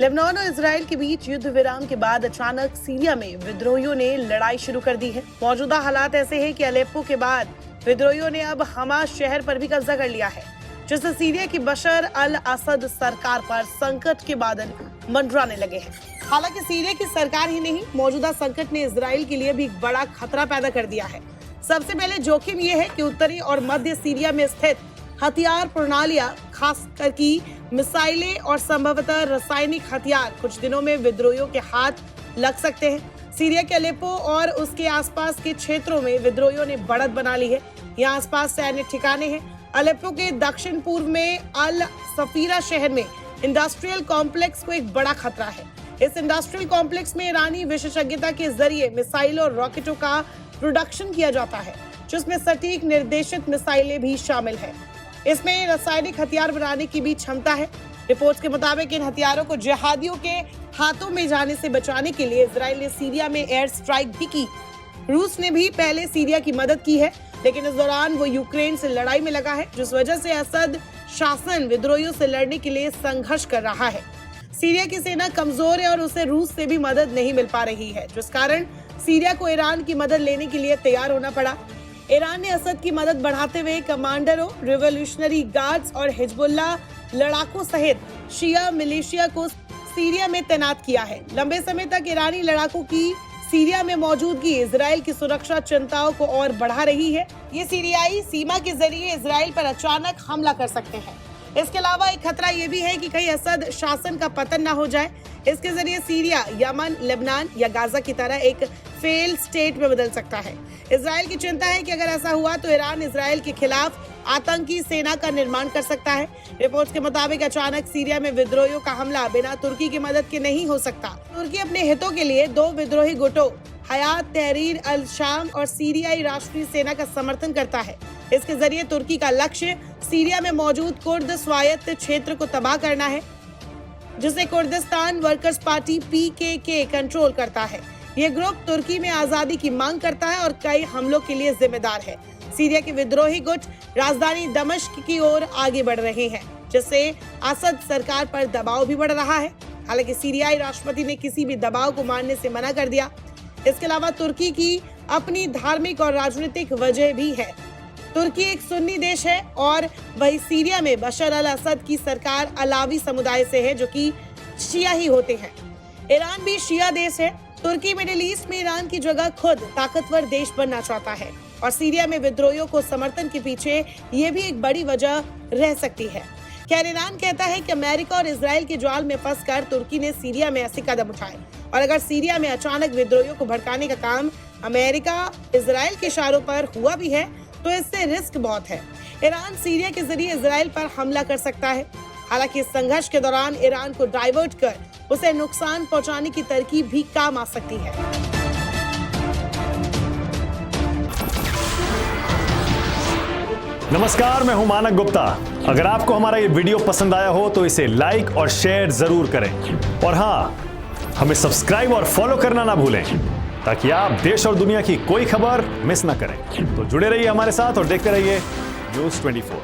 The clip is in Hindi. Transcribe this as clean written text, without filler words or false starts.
लेबनान और इजराइल के बीच युद्ध विराम के बाद अचानक सीरिया में विद्रोहियों ने लड़ाई शुरू कर दी है। मौजूदा हालात ऐसे हैं कि अलेप्पो के बाद विद्रोहियों ने अब हमा शहर पर भी कब्जा कर लिया है, जिससे सीरिया की बशर अल असद सरकार पर संकट के बादल मंडराने लगे हैं। हालांकि सीरिया की सरकार ही नहीं, मौजूदा संकट ने इजराइल के लिए भी एक बड़ा खतरा पैदा कर दिया है। सबसे पहले जोखिम यह है कि उत्तरी और मध्य सीरिया में स्थित हथियार प्रणालियां, खासकर की मिसाइलें और संभवतः रासायनिक हथियार कुछ दिनों में विद्रोहियों के हाथ लग सकते हैं। सीरिया के अलेप्पो और उसके आसपास के क्षेत्रों में विद्रोहियों ने बढ़त बना ली है। यहाँ आसपास सैन्य ठिकाने हैं। अलेप्पो के दक्षिण पूर्व में अल सफीरा शहर में इंडस्ट्रियल कॉम्प्लेक्स को एक बड़ा खतरा है। इस इंडस्ट्रियल कॉम्प्लेक्स में ईरानी विशेषज्ञता के जरिए मिसाइल और रॉकेटों का प्रोडक्शन किया जाता है, जिसमें सटीक निर्देशित मिसाइलें भी शामिल है। इसमें रासायनिक हथियार बनाने की भी क्षमता है। रिपोर्ट्स के मुताबिक इन हथियारों को जिहादियों के हाथों में जाने से बचाने के लिए इजराइल ने सीरिया में एयर स्ट्राइक भी की। रूस ने भी पहले सीरिया की मदद की है, लेकिन इस दौरान वो यूक्रेन से लड़ाई में लगा है, जिस वजह से असद शासन विद्रोहियों से लड़ने के लिए संघर्ष कर रहा है। सीरिया की सेना कमजोर है और उसे रूस से भी मदद नहीं मिल पा रही है, जिस कारण सीरिया को ईरान की मदद लेने के लिए तैयार होना पड़ा। ईरान ने असद की मदद बढ़ाते हुए कमांडरों, रिवोल्यूशनरी गार्ड्स और हिजबुल्लाह लड़ाकों सहित शिया मिलिशिया को सीरिया में तैनात किया है। लंबे समय तक ईरानी लड़ाकों की सीरिया में मौजूदगी इजराइल की सुरक्षा चिंताओं को और बढ़ा रही है। ये सीरियाई सीमा के जरिए इजराइल पर अचानक हमला कर सकते हैं। इसके अलावा एक खतरा ये भी है कि कहीं असद शासन का पतन न हो जाए। इसके जरिए सीरिया, यमन, लेबनान या गाजा की तरह एक फेल स्टेट में बदल सकता है। इजराइल की चिंता है कि अगर ऐसा हुआ तो ईरान इजराइल के खिलाफ आतंकी सेना का निर्माण कर सकता है। रिपोर्ट्स के मुताबिक अचानक सीरिया में विद्रोहियों का हमला बिना तुर्की की मदद के नहीं हो सकता। तुर्की अपने हितों के लिए दो विद्रोही गुटों हयात तहरीर अल शाम और सीरियाई राष्ट्रीय सेना का समर्थन करता है। इसके जरिए तुर्की का लक्ष्य सीरिया में मौजूद कुर्द स्वायत्त क्षेत्र को तबाह करना है, जिसे Kurdistan workers party PKK control करता है। ये ग्रुप तुर्की में आजादी की मांग करता है और कई हमलों के लिए जिम्मेदार है। सीरिया के विद्रोही गुट राजधानी दमिश्क की ओर आगे बढ़ रहे हैं, जिससे असद सरकार पर दबाव भी बढ़ रहा है। हालांकि सीरियाई राष्ट्रपति ने किसी भी दबाव को मानने से मना कर दिया। इसके अलावा तुर्की की अपनी धार्मिक और राजनीतिक वजह भी है। तुर्की एक सुन्नी देश है और वही सीरिया में बशर अल असद की सरकार अलावी समुदाय से है, जो कि शिया ही होते हैं। ईरान भी शिया देश है। तुर्की मिडिल ईस्ट में ईरान की जगह खुद ताकतवर देश बनना चाहता है और सीरिया में विद्रोहियों को समर्थन के पीछे ये भी एक बड़ी वजह रह सकती है। खैर, ईरान कहता है कि अमेरिका और इजराइल के जाल में फंसकर तुर्की ने सीरिया में ऐसे कदम उठाए और अगर सीरिया में अचानक विद्रोहियों को भड़काने का काम अमेरिका इजराइल के इशारों पर हुआ भी है तो इससे रिस्क बहुत है। ईरान सीरिया के जरिए इजराइल पर हमला कर सकता है। हालांकि इस संघर्ष के दौरान ईरान को डाइवर्ट कर उसे नुकसान पहुंचाने की तरकीब भी काम आ सकती है। नमस्कार, मैं हूं मानक गुप्ता। अगर आपको हमारा ये वीडियो पसंद आया हो तो इसे लाइक और शेयर जरूर करें और हाँ, हमें सब्सक्राइब और फॉलो करना ना भूलें ताकि आप देश और दुनिया की कोई खबर मिस ना करें। तो जुड़े रहिए हमारे साथ और देखते रहिए न्यूज़ 24।